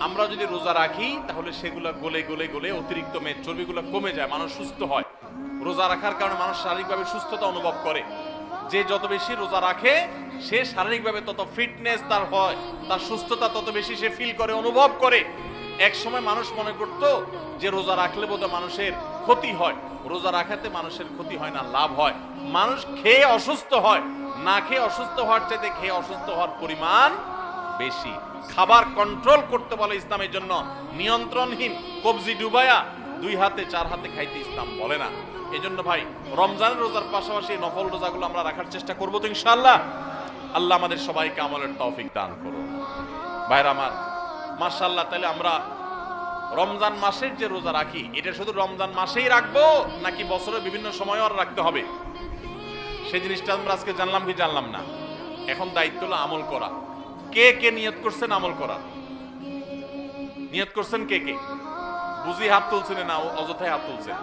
আমরা যদি রোজা রাখি তাহলে সেগুলো গলে গলে গলে অতিরিক্ত মেদ চর্বিগুলো কমে যায়, মানুষ সুস্থ হয়। রোজা রাখার কারণে মানুষ শারীরিকভাবে সুস্থতা অনুভব করে। যে যত বেশি রোজা রাখে সে শারীরিকভাবে তত ফিটনেস তার হয়, তার সুস্থতা তত বেশি সে ফিল করে, অনুভব করে। এক সময় মানুষ মনে করত যে রোজা রাখলে বোধহয় মানুষের ক্ষতি হয়। রোজা রাখাতে মানুষের ক্ষতি হয় না, লাভ হয়। মানুষ খেয়ে অসুস্থ হয়, না খেয়ে অসুস্থ হওয়ার চাইতে খেয়ে অসুস্থ হওয়ার পরিমাণ বেশি। খাবার কন্ট্রোল করতে বলে ইসলামের জন্য, নিয়ন্ত্রণহীন কবজি ডুবায়া 2 হাতে 4 হাতে খাইতে ইসলাম বলে না। এজন্য ভাই রমজানের রোজার পাশাপাশি নফল রোজাগুলো আমরা রাখার চেষ্টা করবো তো ইনশাআল্লাহ। আল্লাহ আমাদের সবাইকে আমলের তৌফিক দান করুন। ভাইরা আমার, মাশাআল্লাহ, তাহলে আমরা রমজান মাসের যে রোজা রাখি এটা শুধু রমজান মাসেই রাখবো নাকি বছরের বিভিন্ন সময়ও আর রাখতে হবে? সেই জিনিসটা আমরা আজকে জানলাম কি জানলাম না। এখন দায়িত্ব হলো আমল করা। কে কে নিয়ত করছেন আমল করার? নিয়ত করছেন কে কে? বুঝি হাত তুলছেন না অযথায় হাত তুলছেন?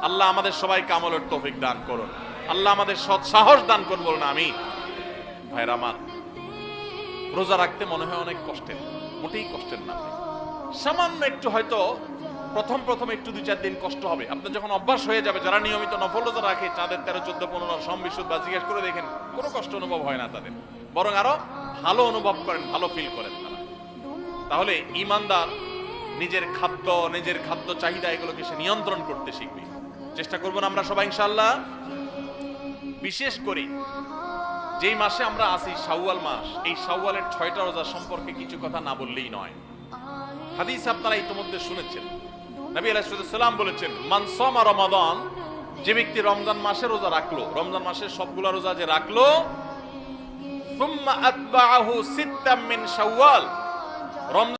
আল্লাহ আমাদের সবাইকে আমলের তৌফিক দান করুন। আল্লাহ আমাদের সৎ সাহস দান করুন, বলুন আমিন। ভাইরা আমার, রোজা রাখতে মনে হয় অনেক কষ্টের, মোটেই কষ্টের না। সামান্য একটু হয়তো প্রথম প্রথম একটু 2-4 দিন কষ্ট হবে। আপনার যখন অভ্যাস হয়ে যাবে, যারা নিয়মিত নফল রোজা রাখে চাঁদের 13, 14, 15 সম বিশুদ্ধ বা জিজ্ঞেস করে দেখেন, কোনো কষ্ট অনুভব হয় না তাদের, বরং আরো ভালো অনুভব করেন, ভালো ফিল করেন তারা। তাহলে ইমানদার নিজের খাদ্য চাহিদা এগুলোকে সে নিয়ন্ত্রণ করতে শিখবে। চেষ্টা করবো না আমরা সবাই ইনশাআল্লাহ। বিশেষ করে যেই মাসে আমরা আছি, শাওয়াল মাস, এই শাওয়ালের 6টা রোজা সম্পর্কে কিছু কথা না বললেই নয়। হাদিস আপনারা ইতিমধ্যে শুনেছেন, নবী আলাইহিস সালাম বলেছেন, মান সামা রমাদান, যে ব্যক্তি রমজান মাসে রোজা রাখলো, রমজান মাসের সবগুলা রোজা যে রাখলো, সুম্মা আতবাআহু সিত্তাম মিন শাওয়াল,